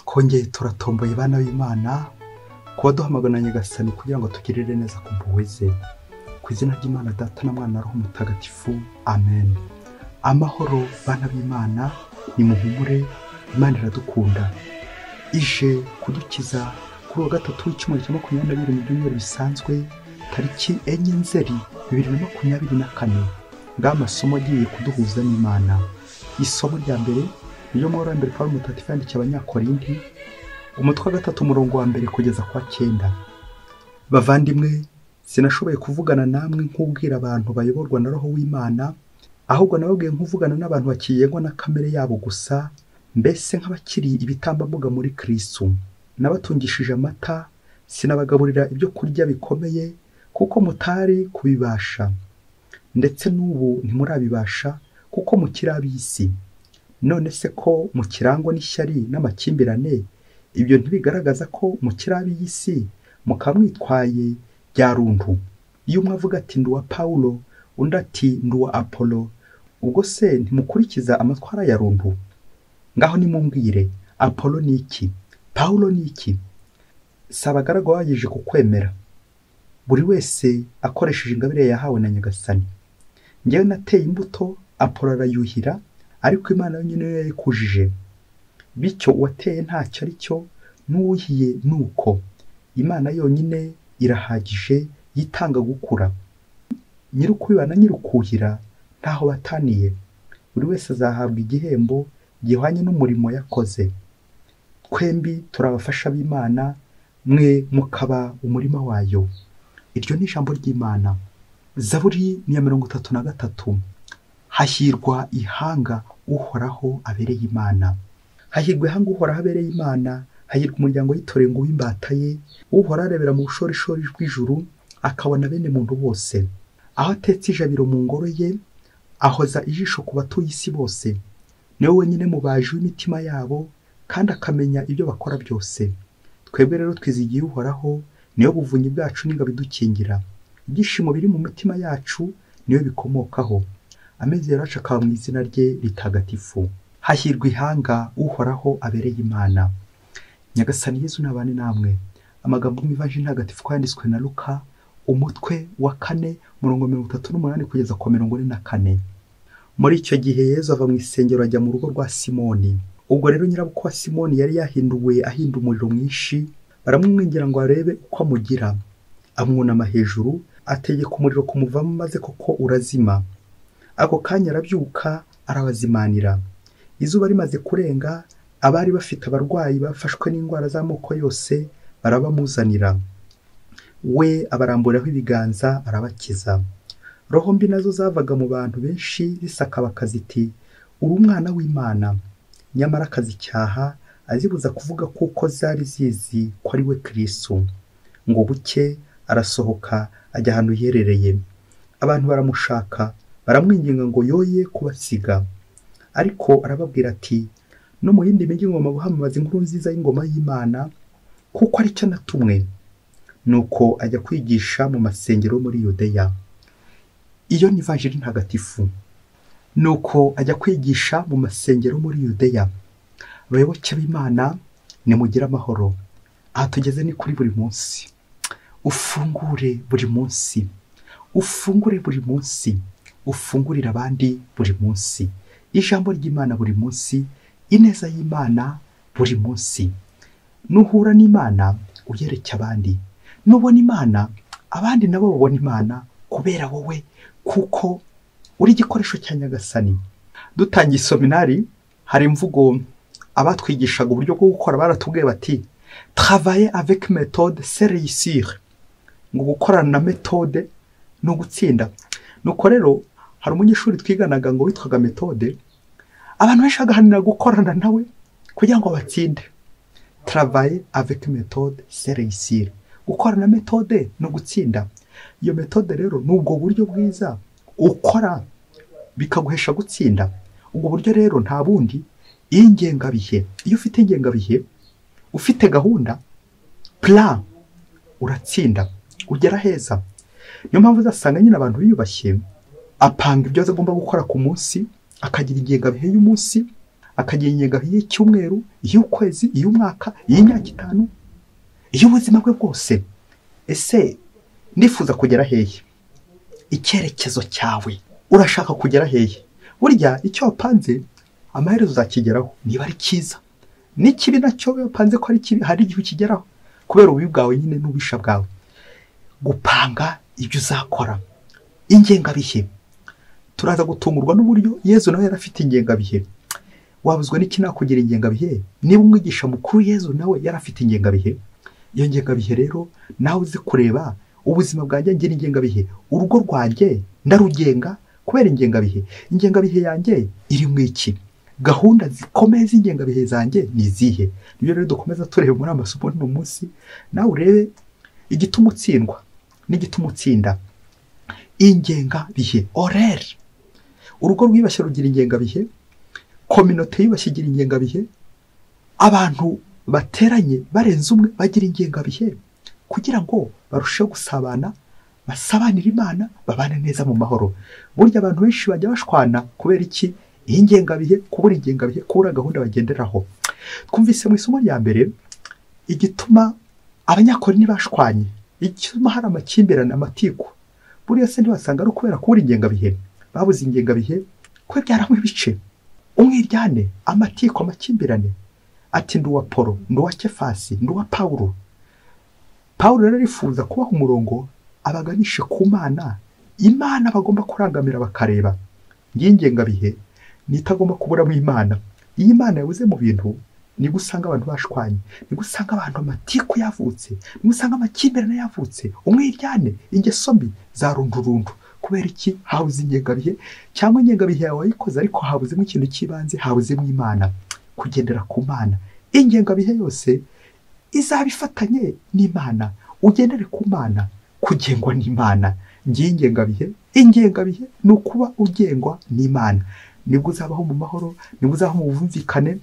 twongeye turatomboye bana b'Imana kuba duhamagana Nyagasani kugira ngo tugirire neza ku mpuhwe ze. Ku izina ry'Imana Data na Mwana na Roho Mutagatifu, amen. Amahoro bana b'Imana, nimuhumure, Imana iradukunda, ije kudukiza kuri wa gatatu w'icyumweru cya 22 mu byumweru bisanzwe, tariki 4 Nzeri 2024. Ngamasomo agiye kuduhuza n'Imana. Isomo rya mbere niyo mu mbere Pawulo Mutagatifu yandikiye Abanyakorinti, umutwe wa 3 umurongo wa mbere kugeza kwa 9. Bavandimwe, sinashoboye kuvugana namwe nk'ubwira abantu bayoborwa na Roho w'Imana, ahubwo nababwiye nk'uvugana n'abantu bakiyengwa na kamere yabo gusa, mbese nk'abakiri ibitambambuga muri Kristo. Nabatungishije amata, sinabagaburira ibyo kurya bikomeye, kuko mutari kubibasha, ndetse n'ubu ntimurabibasha kuko mukiri ab'isi. None se ko mukirangwa n'ishyari n'amakimbirane, ibyo ntibigaragaza ko mukiri ab'isi mukamwitwaye bya runtu? Iyo umwe avuga ati ndi uwa Pawulo, undi ati ndi uwa Apolo, ubwo se ntimukurikiza amatwara ya runtu? Ngaho nimumbwire, Apolo ni iki? Pawulo ni iki? Si abagaragu bagejeje kukwemera, buri wese akoresheje ingabire yahawe na Nyagasani. Njyewe nateye imbuto, Apolo arayuhira, ariko Imana yonyine niyo yayikujije. Bityo uwateye ntacyo ari cyo, n'uwuhiye nuko. Imana yonyine irahagije, yitanga gukura. Nyir'ukubiba na nyir'ukuhira ntaho bataniye. Buri wese azahabwa igihembo gihwanye n'umurimo yakoze. Twembi turabafasha b'Imana, mwe mukaba umurima wayo. Iryo ni ijambo ry'Imana. Zaburi ni ya 33. Hahirwa ihanga Uhoraho abereye Imana. Hahirwa ihanga Uhoraho abereye Imana, hahirwa umuryango yitoreye ngo w'imbata ye. Uhoraho arebera mu bushorishori bw'ijuru, akabona bene muntu bose. Aho atetse ijabiro mu ngoro ye, ahoza ijisho ku batuye isi bose. Niwe wenyine mubaji w'imitima yabo, kandi akamenya ibyo bakora byose. Twebwe rero twizigiye Uhoraho, niyo buvunyi bwacu n'ingabo idukingira. Ibyishimo biri mu mitima yacu niyo bikomokaho. Amezi yacu akaba mu izina rye ritagatifu. Hahirwa ihanga Uhoraho abereye Imana. Nyagasani Yezu nabane namwe. Amagambo mu Ivanjili ntagatifu yanditswe na Luka, umutwe wa 4 umurongo 38 kugeza ku 44. Muri icyo gihe Yezu ava mu isengero ajya mu rugo rwa Simoni. Ubwo rero nyirabukwe wa Simoni yari yahinduwe ahinda umuriro mwinshi, baramwingingira ngo arebe uko amugira. Amwunama hejuru, ategeka umuriro kumuvamo, maze koko urazima. Ako kanya arabyuka, arabazimanira. Izuba rimaze kurenga, abari bafite abarwayi bafashwe n'indwara z'amoko yose barabamuzanira. We abaramburaho ibiganza, arabakiza. Roho mbi nazo zavaga mu bantu benshi zisakabaka ziti, uri umwana w'Imana. Nyamara akazicyaha, azibuza kuvuga kuko zari zizi ko ari we Kristo. Ngo buke arasohoka ajya ahantu yerereye. Abantu baramushaka, baramwinginga ngo yoye kubasiga. Ariko arababwira ati, no mu yindi mijyi ngomba guhamamaza inkuru nziza y'ingoma y'Imana, kuko ari cyo natumwe. Nuko ajya kwigisha mu masengero muri Yudeya. Iyo ni Ivanjili ntagatifu. Nuko ajya kwigisha mu masengero muri Yudeya. Abayoboke b'Imana, nimugire amahoro. Aha tugeze ni kuri buri munsi. Ufungure buri munsi. Ufungure buri munsi. Ufungurira abandi buri munsi. Ijambo ry'Imana buri munsi. Ineza y'Imana buri munsi. Nuhura n'Imana uyereke abandi. Nubona Imana, abandi nabo babona Imana kubera wowe, kuko uri igikoresho cya Nyagasani. Dutangiye seminari, hari imvugo abatwigishaga uburyo bwo gukora baratubwiye bati, travailler avec méthode c'est réussir. Ngo gukorana na méthode no gutsinda. Nuko rero hari umunyeshuri twiganaga ngo witwaga Méthode, abantu benshi bagahanira gukorana nawe kugira ngo batsinde. Travailler avec méthode c'est réussir. Gukorana na méthode no gutsinda. Iyo méthode rero nubwo buryo bwiza ukora bikaguhesha gutsinda. Ubwo buryo rero nta bundi ingengabihe. Iyo ufite ingengabihe, ufite gahunda, plan, uratsinda, ugera heza. Niyo mpamvu uzasanga nyine abantu biyubashye, apanga ibyo agomba gukora ku munsi, akagira ingengabihe y'umunsi, akagira ingengabihe y'icyumweru, iy'ukwezi, iy'umwaka, iy'imyaka 5, iy'ubuzima bwe bwose. Ese nifuza kugera hehe? Icyerekezo cyawe urashaka kugera hehe? Burya icyo wapanze amaherezo uzakigeraho, niba ari cyiza. N'ikibi nacyo wapanze ko ari kibi, hari igihe ukigeraho kubera ububi bwawe nyine n'ubisha bwawe. Gupanga ibyo uzakora. Ingengabihe. Turaza gutungurwa n'uburyo Yezu nawe yarafite ingengabihe. Wabuzwa n'iki nakugira ingengabihe? Niba umwigisha mukuru Yezu nawe yarafite ingengabihe. Iyo ngengabihe rero nawe uzi kureba ubuzima bwanjye ngira ingengabihe. Urugo rwanjye ndarugenga kubera ingengabihe. Ingengabihe yanjye iri mu iki? Gahunda zikomeye z'ingengabihe zanjye ni izihe? Nibyo rero dukomeza tureba muri amasomo n'uno munsi, nawe urebe igituma utsindwa n'igituma utsinda. Ingengabihe, horaire. Urugo rwibashye rugira ingengabihe, communauté yibashye igira ingengabihe, abantu bateranye barenze umwe bagira ingengabihe kugira ngo barusheho gusabana, basabanira Imana, babane neza mu mahoro. Burya abantu benshi bajya bashwana kubera iki? Ingengabihe, kubura ingengabihe, kubura gahunda bagenderaho. Twumvise mu isomo rya mbere igituma abanyakorinto bashwanye, igituma hari amakimbirane, amatiku. Buriya se ntibasanga ari kubera kubura ingengabihe? Babuze ingengabihe kwe byaramwe ibice, umwiryane, amatiku, amakimbirane. Ati nduwa Polo, nduwa Kefasi, nduwa Pawulo. Pawulo rero arifuza kubaha umurongo abaganishe ku Mana. Imana bagomba kurangamira bakareba. Ingengabihe nitagomba kubura mu Imana. Iyi Imana yabuze mu bintu, ni gusanga abantu bashwanye, ni gusanga abantu amatiku yavutse, ni gusanga amakimbirane yavutse, umwiryane, ingeso mbi za rundurundu. Kubera iki? Habuze ingengabihe, cyangwa ingengabihe yawe wayikoze ariko habuzemo ikintu cy'ibanze, habuzemo Imana, kugendera ku Mana. Ingengabihe yose izabifatanye n'Imana, ugendere ku Mana, kugengwa n'Imana. Ingengabihe ni ukuba ugengwa n'Imana. Nibwo uzabaho mu mahoro, nibwo uzabaho mu bumvikane,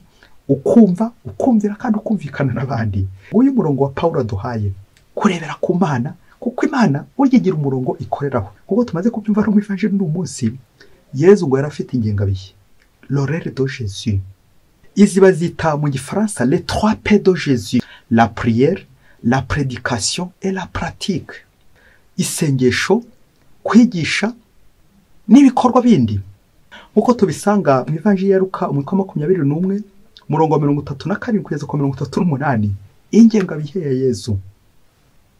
ukumva, ukumvira kandi ukumvikana n'abandi. Uyu murongo wa Pawulo aduhaye kurebera ku Mana, kuko Imana burya igira umurongo ikoreraho. Kuko tumaze kubyumva no mu Evanjili n'uyu munsi, Yezu ngo yarafite ingengabihe, l'horaire de Jésus. Izi bazita mu Gifaransa les 3 P de Jésus: la prière, la prédication et la pratique. Isengesho, kwigisha n'ibikorwa bindi. Nkuko tubisanga mu Evanjili ya Luka umutwe 21 murongo 37 kugeza ku 38. Ingengabihe ya Yezu.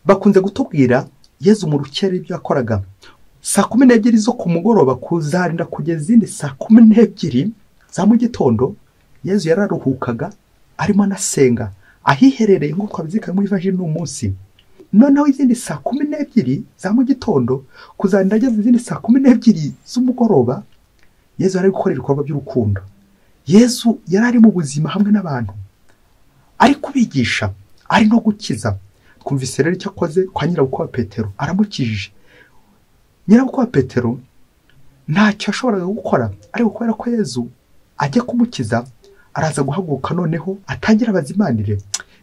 Bakunze gutubwira Yezu mu rukere ibyo yakoraga. Saa 12 zo ku mugoroba kuzarinda kugeza izindi saa 12 za mu gitondo, Yezu yararuhukaga arimo anasenga ahiherereye nk'uko twabizika muri Evanjili n'uyu munsi. Noneho izindi saa 12 za mu gitondo kuzarinda ageze izindi saa 12 z'umugoroba, Yezu ari gukora ibikorwa by'urukundo. Yezu yarari mu buzima hamwe n'abantu, ari kubigisha, ari no gukiza. Twumvise rero icyo akoze kwa nyirabukwe wa Petero, aramukijije. Nyirabukwe wa Petero ntacyo ashoboraga gukora, ariko kubera ko Yezu ajya kumukiza, araza guhaguruka noneho atangira abazimanire.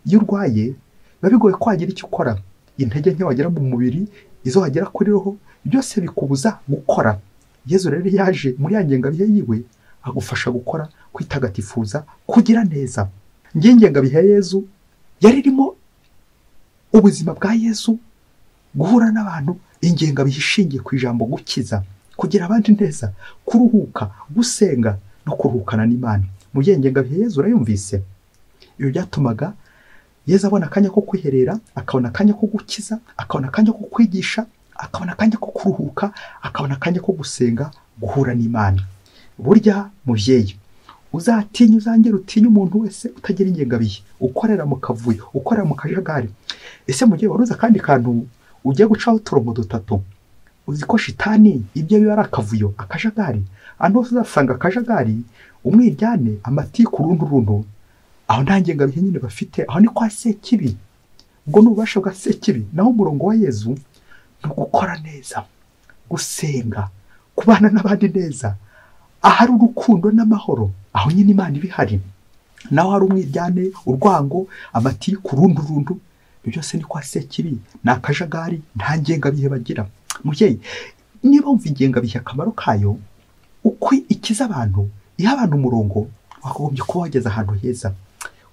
Iyo urwaye biba bigoye kwagira icyo ukora, intege nke wagera mu mubiri, izo wagera kuri roho, byose bikubuza gukora. Yezu rero yaje muri ya ngengabihe yiwe agufasha gukora, kwitagatifuza, kugira neza. Ingengabihe ya Yezu yari irimo ubuzima bwa Yezu, guhura n'abantu, ingengabihe ishingiye ku ijambo gukiza, kugira abandi neza, kuruhuka, gusenga no kuruhukana n'Imana. Mu ngengabihe Yezu urayumvise. Iyo byatumaga Yezu abona akanya ko kwiherera, akabona akanya ko gukiza, akabona akanya ko kwigisha, akabona akanya ko kuruhuka, akabona akanya ko gusenga, guhura n'Imana. Burya muvyeyi, uzatinya uzangera utinya umuntu wese utagira ingengabihe, ukorera mu kavuyo, ukorera mu kajagari. Ese mugiye waruza kandi kantu ugiye gucaho turongo dutatu, uzi ko shitani ibyo biba ari akavuyo, akajagari. Ando uzasanga akajagari, umwiryane, amatiku, rundu, aho nta ngengabihe nyine bafite, aho ni kwa Sekibi. Ubwo n'ububasha bwa Sekibi. Naho umurongo wa Yezu no gukora neza, gusenga, kubana n'abandi neza, ahari urukundo n'amahoro, aho nyine Imana ibihari. Naho hari umwiryane, urwango, amatiku, rundu, byose ni kwa Sekibi, na akajagari, nta ngengabihe bagira. Muvyeyi, niba wumva ingengabihe akamaro kayo, uko ikiza abantu, iha abantu umurongo, wakagombye kuba wageze ahantu heza.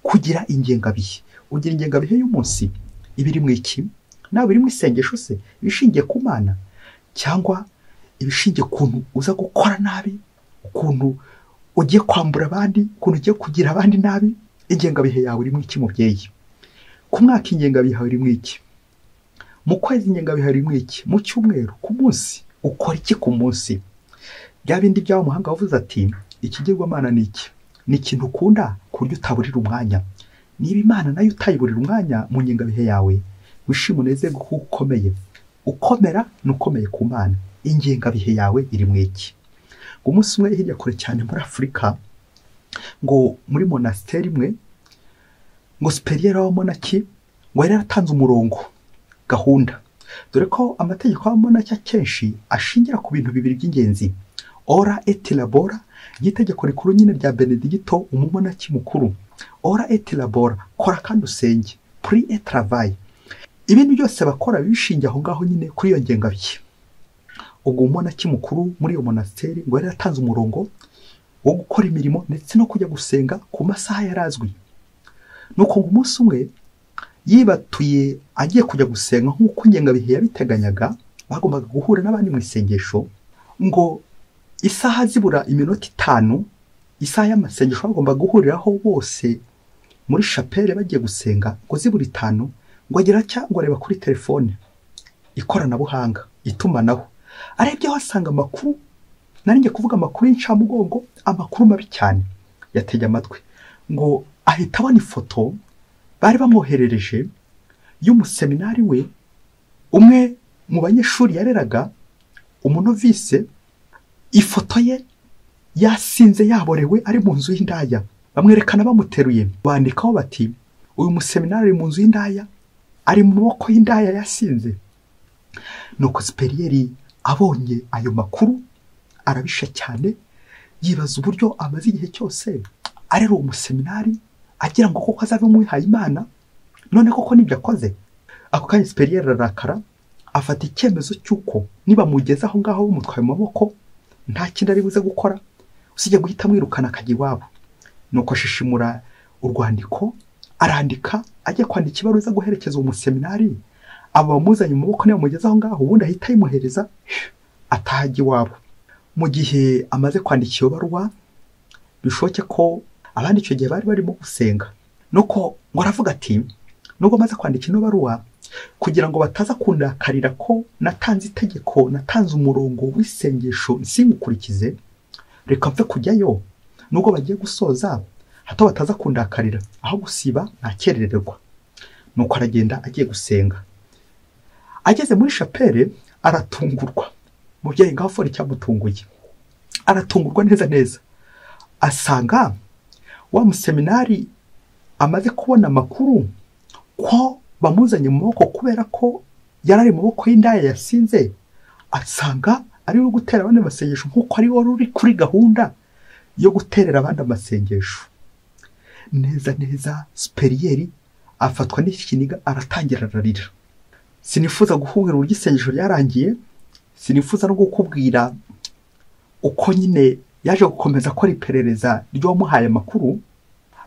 Kugira ingengabihe, ugira ingengabihe y'umunsi ibiri mu iki, nawe biri mu isengesho se, ibishingiye ku Mana cyangwa ibishingiye ukuntu uza gukora nabi, ukuntu ugiye kwambura abandi, ukuntu ugiye kugira abandi nabi. Ingengabihe yawe iri mu iki mubyeyi? Ku mwaka ingengabihe yawe iri mu iki? Mu kwezi ingengabihe iri mu iki? Mu cyumweru, ku munsi ukora iki ku munsi? Bya bindi by'aho muhanga wavuze ati ikigirwamana ni iki? Ni ikintu ukunda ku buryo utaburira umwanya. Niba Imana nayo utayiburira umwanya mu ngengabihe yawe, wishime unezerwe kuko ukomeye. Ukomera n'ukomeye ku Mana. Ingengabihe yawe iri mu iki? Ngo umunsi umwe hirya kure cyane muri Afurika, ngo muri monasteri imwe, ngo superiere w'abamonaki ngo yari yaratanze umurongo, gahunda. Dore ko amategeko y'abamonaki akenshi ashingira ku bintu bibiri by'ingenzi: ora et labora, itegeko rikuru nyine rya Benedigito umumonaki mukuru. Ora et labora, kora kandi usenge. Pri et travail, ibintu byose bakora bishingiye aho ngaho nyine kuri iyo ngengabihe. Ubwo umumonaki mukuru muri iyo monasteri ngo yari yaratanze umurongo wo gukora imirimo ndetse no kujya gusenga ku masaha yarazwi. Nuko ngo umunsi umwe yibatuye agiye kujya gusenga nk'uko ingengabihe yabiteganyaga, bagombaga guhura n'abandi mu isengesho. Ngo isaha zibura iminota 5, isaha y'amasengesho bagomba guhuriraho bose muri chapelle bagiye gusenga, ngo zibura 5, ngo agira cyangwa areba kuri telefone, ikoranabuhanga, itumanaho. Arebye wasanga amakuru, narinjye kuvuga amakuru y'incamugongo, amakuru mabi cyane. Yatege amatwi, ngo ahita abona ifoto bari bamwoherereje y'umuseminari we, umwe mu banyeshuri yareraga, umunovise. Ifoto ye yasinze yaborewe ari mu nzu y'indaya, bamwerekana bamuteruye, bandikaho bati uyu museminari ari mu nzu y'indaya, ari mu maboko y'indaya yasinze. Nuko superieri abonye ayo makuru arabisha cyane, yibaza uburyo amaze igihe cyose arera uwo museminari agira ngo koko azabe umwihaye Imana, none koko nibyo akoze. Ako kanya superieri arakara, afata icyemezo cy'uko niba mugeze aho ngaho bamutwaye mu maboko nta kindi ari buze gukora usibye guhita mwirukana akajya iwabo. Nuko ashishimura urwandiko, arandika, ajya kwandika ibaruwa guherekeza uwo museminari. Aba bamuzanye mu maboko niba mugeze aho ngaho, ubundi ahita ayimuhereza atahajya iwabo. Mu gihe amaze kwandika iyo baruwa, bishoboke ko abandi icyo gihe bari barimo gusenga. Nuko ngo aravuga ati nubwo maze kwandika ino baruwa, kugira ngo bataza kundakarira ko natanze itegeko, natanze umurongo w'isengesho nsimukurikize, reka mve kujyayo. Nubwo bagiye gusoza, hato bataza kundakarira, aho gusiba ntakerererwa. Nuko aragenda agiye gusenga. Ageze muri chapelle aratungurwa. Mubyeyi ngaho fori cyamutunguye, aratungurwa neza neza, asanga wa museminari amaze kubona amakuru ko bamuzanye mu maboko kubera ko yarari mu maboko y'indaya yasinze. Asanga ari uri gutera abandi amasengesho nk'uko ari wari uri kuri gahunda yo guterera abandi amasengesho. Neza neza superieri afatwa n'ikiniga, aratangira ararira. Sinifuza guhungira uburyo isengesho ryarangiye, sinifuza no gukubwira uko nyine yaje gukomeza akora iperereza ry'uwamuhaye amakuru,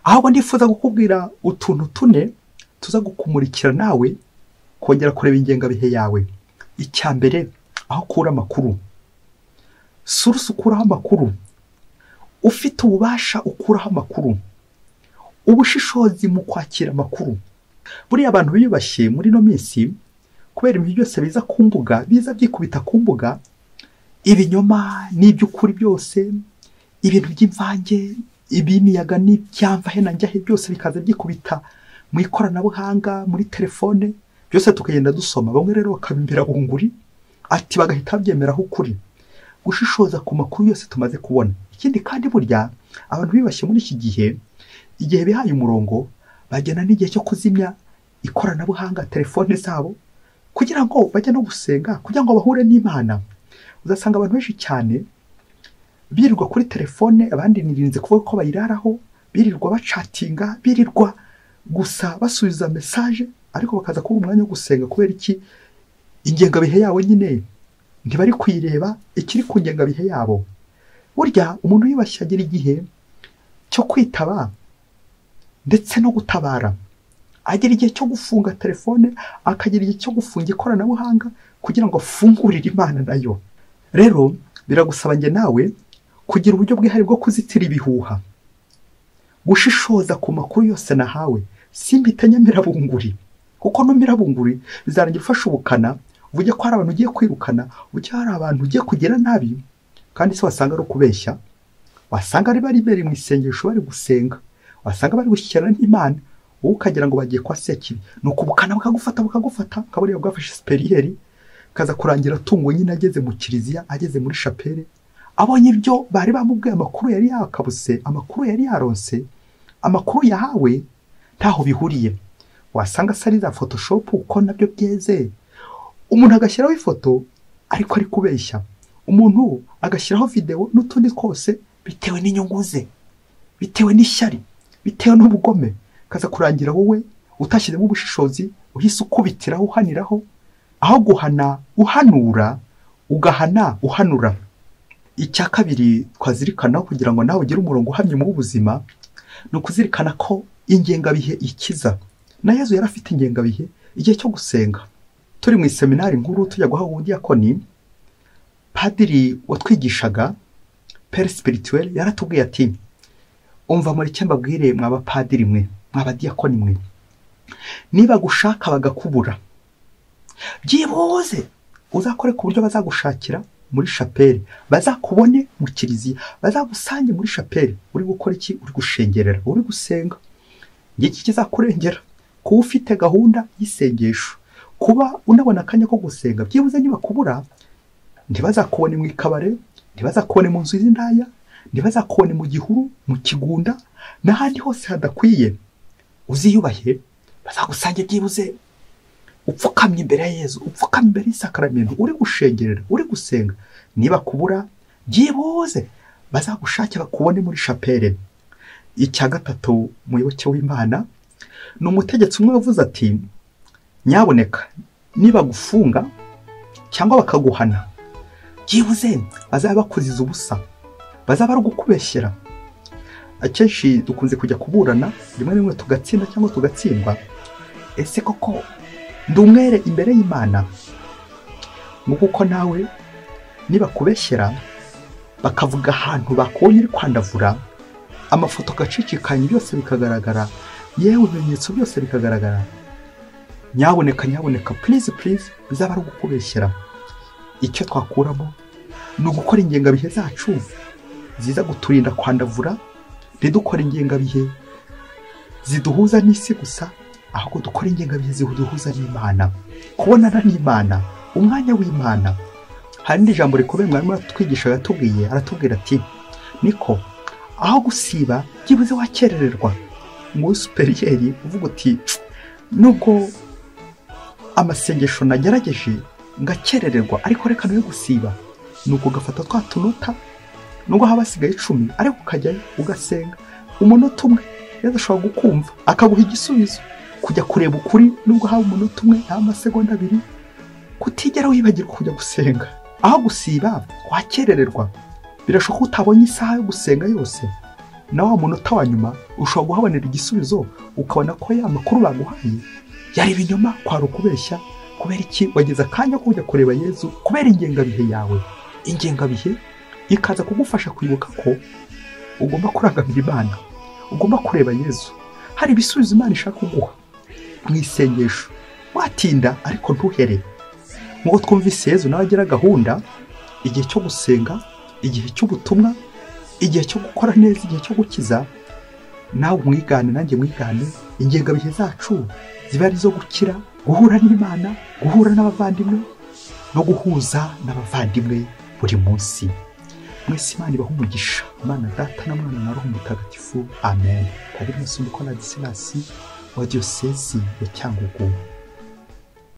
ahubwo ndifuza gukubwira utuntu tune tuza gukumurikira nawe kongera kureba ingengabihe yawe. Icya mbere, aho ukura amakuru. Source ukuraho amakuru, ufite ububasha ukuraho amakuru, ubushishozi mu kwakira amakuru. Buriya abantu biyubashye muri no minsi, kubera ibintu byose biza ku mbuga, biza byikubita ku mbuga, ibinyoma n'iby'ukuri byose, ibintu by'imvange, ibimiyaga n'ibyamvahe na njyahe byose bikaza byikubita mu ikoranabuhanga, muri telefone, byose tukagenda dusoma. Bamwe rero bakabimbira bunguri, ati bagahita babyemeraho ukuri. Gushishoza ku makuru yose tumaze kubona. Ikindi kandi burya abantu bibashye muri iki gihe, igihe bihaye umurongo, bagena n'igihe cyo kuzimya ikoranabuhanga, telefone zabo, kugira ngo bajye no gusenga, kugira ngo bahure n'Imana. Uzasanga abantu benshi cyane birirwa kuri telefone, abandi nirinze kuvuga ko bayiraraho, birirwa bacatinga, birirwa gusa basubiza message, ariko bakaza kuba umwanya wo gusenga. Kubera iki? Ingengabihe yabo nyine ntibari kwireba ikiri ku ngengabihe yabo. Burya umuntu yibashyagira igihe cyo kwitaba ndetse no gutabara, agira igihe cyo gufunga telefone, akagira igihe cyo gufunga ikoranabuhanga kugira ngo afungurire Imana nayo. Rero biragusaba njye nawe kugira uburyo bwihariye bwo kuzitira ibihuha, gushishoza ku makuru yose nahawe, simbite nyamirabunguri, kuko no mirabunguri bizarangira ufashe ubukana uvuge ko hari abantu ugiye kwirukana, uvuge hari abantu ugiye kugira nabi, kandi se wasanga ari ukubeshya, wasanga ari bari imbere mu isengesho bari gusenga, wasanga bari gushyikirana n'Imana, wowe ukagira ngo bagiye kwa Sekibi, nuko ubukana bukagufata kaburiya bwafashe Siperiyeri, kaza kurangira tungo nyine ageze mu kiliziya, ageze muri shapere, abonye ibyo bari bamubwiye, amakuru yari yakabuse, amakuru yari yaronse, amakuru yahawe ntaho bihuriye. Wasanga sari za Photoshop uko nabyo byeze, umuntu agashyiraho ifoto ariko ari kubeshya, umuntu agashyiraho video n'utundi twose bitewe n'inyungu ze, bitewe n'ishyari, bitewe n'ubugome, kaza kurangira wowe utashyizemo ubushishozi, uhise ukubitiraho uhaniraho, aho guhana uhanura, ugahana uhanura. Icya kabiri twazirikanaho kugira ngo nawe ugire umurongo uhamye mu buzima, ni ukuzirikana ko ingengabihe ikiza. Na Yezu yari afite ingengabihe igihe cyo gusenga. Turi mu seminari nkuru tujya guha ubudiyakoni, padiri watwigishaga pere spirituel yaratubwiye ati, umva muri cyo mbabwire mwaba padiri mwe, mwabadiyakoni mwe, niba gushaka bagakubura, byibuze uzakore ku buryo bazagushakira muri shapeli, bazakubone mu kiliziya, bazagusange muri shapeli uri gukora iki, uri gushengerera, uri gusenga. Ngiki kizakurengera kuba ufite gahunda y'isengesho, kuba unabona akanya ko gusenga. Byibuze niba kubura, ntibazakubone mu ikabare, ntibazakubone mu nzu y'indaya, ntibazakubone mu gihuru, mu kigunda n'ahandi hose hadakwiye. Uziyubahe, bazagusange byibuze upfukamye imbere ya Yezu, upfukamye imbere y'isakaramento, uri gushengerera, uri gusenga. Niba kubura, byibuze bazagushakira bakubone muri shapeli. Icya gatatu, muyoboke w'Imana, ni umutegetsi umwe wavuze ati, nyaboneka niba gufunga cyangwa bakaguhana, byibuze bazaba bakuziza ubusa, bazaba ari gukubeshyera. Akenshi dukunze kujya kuburana, rimwe rimwe tugatsinda cyangwa tugatsindwa. Ese koko ndumwere imbere y'Imana? Nguko nawe niba kubeshyera bakavuga ahantu bakubonye uri kwandavura, amafoto gacicikanye byose bikagaragara, yewe ibimenyetso byose bikagaragara, nyaboneka please bizaba ari gukubeshyera. Icyo twakuramo ni ugukora ingengabihe zacu ziza guturinda kwandavura, ntidukore ingengabihe ziduhuza n'isi gusa, ahubwo dukora ingengabihe ziduhuza n'Imana, kubonana n'Imana, umwanya w'Imana. Hari indi jambo rikomeye mwarimu atwigisha yatubwiye, aratubwira ati, niko aho gusiba byibuze wakerererwa. Ngo Siperiyeri uvuga uti, nubwo amasengesho nagerageje ngakerererwa, ariko reka no gusiba, nuko ugafata twa tunota, nubwo haba hasigaye 10, ariko ukajyayo ugasenga umunota umwe, Yezu ashobora gukumva akaguha igisubizo, kujya kureba ukuri nubwo haba umunota umwe, amasegonda 2, kutigera wibagirwa kujya gusenga. Aho gusiba wakerererwa, birashoboka utabonye isaha yo gusenga yose, na wa munota wa nyuma ushobora guhabonera igisubizo, ukabona ko ya makuru baguhaye yari ibinyoma, kwari ukubeshya. Kubera iki? Wageze akanya ko kujya kureba Yezu kubera ingengabihe yawe. Ingengabihe ikaza kugufasha kwibuka ko ugomba kurangamira Imana, ugomba kureba Yezu. Hari ibisubizo Imana ishaka kuguha mu isengesho, watinda ariko ntuhere. Ngo twumvise Yezu nawe agira gahunda, igihe cyo gusenga, igihe cy'ubutumwa, igihe cyo gukora neza, igihe cyo gukiza. Nawe mwigane, nanjye mwigane, ingengabihe zacu ziba ari zo gukira, guhura n'Imana, guhura n'abavandimwe no guhuza n'abavandimwe buri munsi. Mwese Imana ibahe umugisha, Imana Data na Mwana na Roho Mutagatifu. Amen. Padiri Masumbuko Ladislas wa Diyosezi ya Cyangugu.